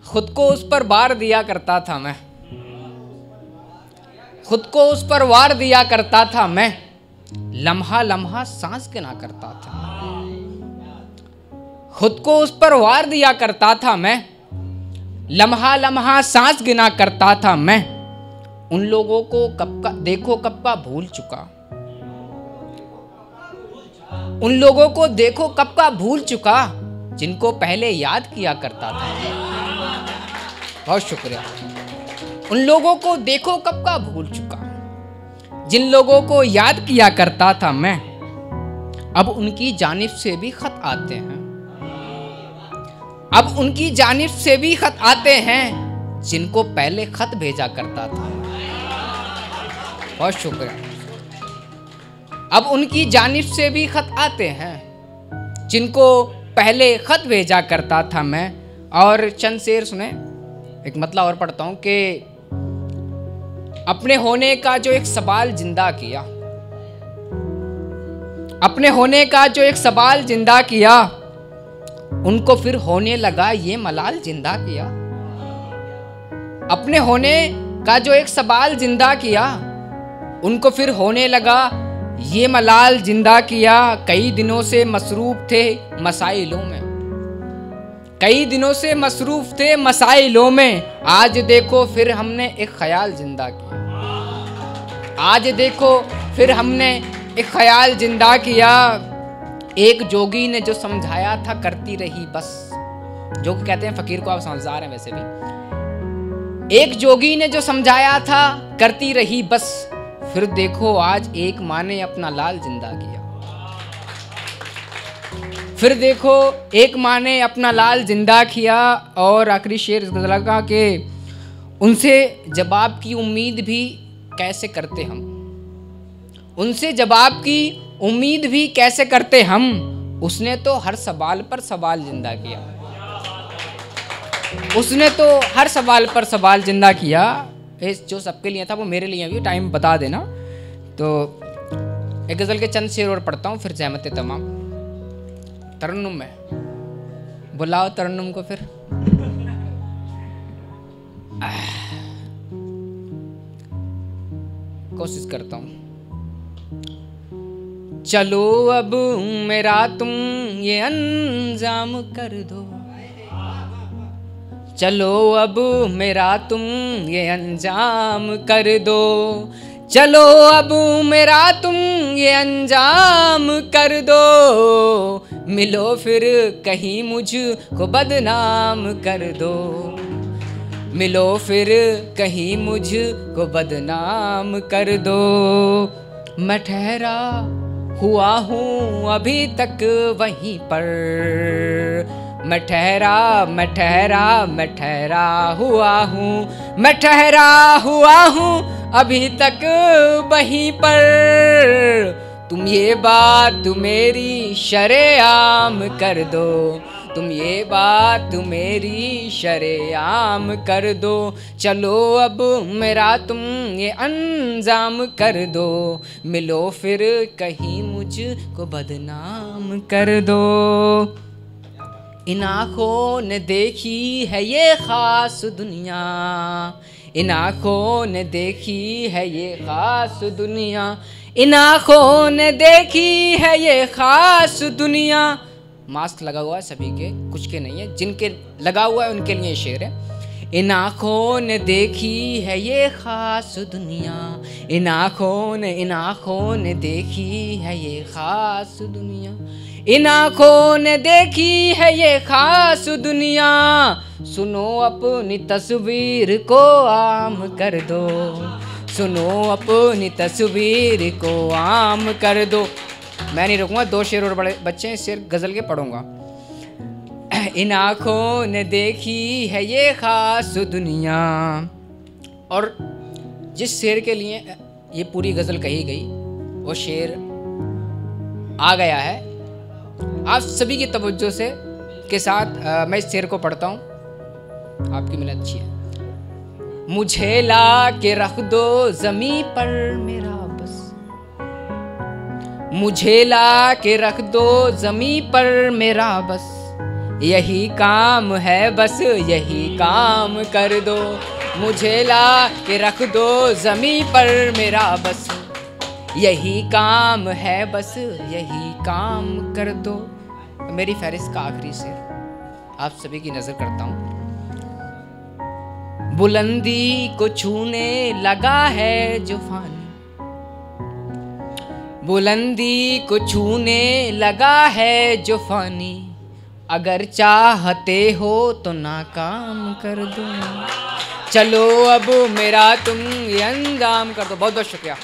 खुद को उस पर वार दिया करता था मैं, खुद को उस पर वार दिया करता था मैं, लम्हा लम्हा सांस गिना करता था। खुद को उस पर वार दिया करता था मैं, लम्हा लम्हा सांस गिना करता था मैं। उन लोगों को कब का देखो कब का भूल चुका, उन लोगों को देखो कब का भूल चुका, जिनको पहले याद किया करता था। बहुत शुक्रिया। उन लोगों को देखो कब का भूल चुका, जिन लोगों को याद किया करता था मैं। अब उनकी जानिब से भी खत आते हैं, अब उनकी जानिब से भी खत आते हैं, जिनको पहले खत भेजा करता था। बहुत शुक्रिया। अब उनकी जानिब से भी खत आते हैं, जिनको पहले खत भेजा करता था मैं। और चंद शेर सुने, एक मतलब और पढ़ता हूं कि अपने होने का जो एक सवाल जिंदा किया, अपने होने का जो एक सवाल जिंदा किया, उनको फिर होने लगा ये मलाल जिंदा किया। अपने होने का जो एक सवाल जिंदा किया, उनको फिर होने लगा ये मलाल जिंदा किया। कई दिनों से मसरूफ थे मसाइलों में, कई दिनों से मसरूफ थे मसाइलों में, आज देखो फिर हमने एक ख्याल जिंदा किया। आज देखो फिर हमने एक ख्याल जिंदा किया। एक जोगी ने जो समझाया था करती रही बस, जोगी कहते हैं फकीर को, आप समझदार हैं वैसे भी। एक जोगी ने जो समझाया था करती रही बस, फिर देखो आज एक माँ ने अपना लाल जिंदा किया। फिर देखो एक माँ ने अपना लाल जिंदा किया। और आखिरी शेर इस गज़ल का कि उनसे जवाब की उम्मीद भी कैसे करते हम, उनसे जवाब की उम्मीद भी कैसे करते हम, उसने तो हर सवाल पर सवाल जिंदा किया, उसने तो हर सवाल पर सवाल जिंदा किया। जो सबके लिए था वो मेरे लिए भी, टाइम बता देना। तो एक गज़ल के चंद शेर और पढ़ता हूँ, फिर ज़हमत तमाम। तरन्नुम में बुलाओ तरन्नुम को फिर। कोशिश करता हूँ। चलो अब मेरा तुम ये अंजाम कर दो, चलो अब मेरा तुम ये अंजाम कर दो, चलो अब मेरा तुम ये अंजाम कर दो, मिलो फिर कहीं मुझको बदनाम कर दो, मिलो फिर कहीं मुझको बदनाम कर दो। मैं ठहरा हुआ हूँ अभी तक वहीं पर, मैं ठहरा मैं ठहरा मैं ठहरा हुआ हूँ, मैं ठहरा हुआ हूँ अभी तक वहीं पर। तुम ये बात मेरी शरेआम कर दो, तुम ये बात मेरी शरेआम कर दो, चलो अब मेरा तुम ये अंजाम कर दो, मिलो फिर कहीं मुझको बदनाम कर दो। इन आँखों ने देखी है ये ख़ास दुनिया, इन आँखों ने देखी है ये ख़ास दुनिया, इन आँखों ने देखी है ये ख़ास दुनिया। मास्क लगा हुआ है सभी के, कुछ के नहीं है, जिनके लगा हुआ है उनके लिए शेर है। इन आँखों ने देखी है ये ख़ास दुनिया, इन आँखों ने देखी है ये ख़ास दुनिया, इन आँखों ने देखी है ये ख़ास दुनिया। सुनो अपनी तस्वीर को आम कर दो, सुनो अपनी तस्वीर को आम कर दो। मैं नहीं रुकूंगा, दो शेर और बड़े बच्चे शेर गज़ल के पढ़ूंगा। इन आँखों ने देखी है ये ख़ास दुनिया। और जिस शेर के लिए ये पूरी गज़ल कही गई वो शेर आ गया है। आप सभी की तवज्जो से के साथ मैं इस शेर को पढ़ता हूँ, आपकी मिलत अच्छी है। मुझे ला के रख दो ज़मीं पर मेरा बस, मुझे ला के रख दो ज़मीं पर मेरा बस, यही काम है बस यही काम कर दो, मुझे ला के रख दो ज़मीं पर मेरा बस, यही काम है बस यही काम कर दो। मेरी फहरिस्त का आखिरी शेर आप सभी की नजर करता हूँ। बुलंदी को छूने लगा है जो फानी, बुलंदी को छूने लगा है जो फानी, अगर चाहते हो तो नाकाम कर दो, चलो अब मेरा तुम ये अंजाम कर दो। बहुत बहुत शुक्रिया।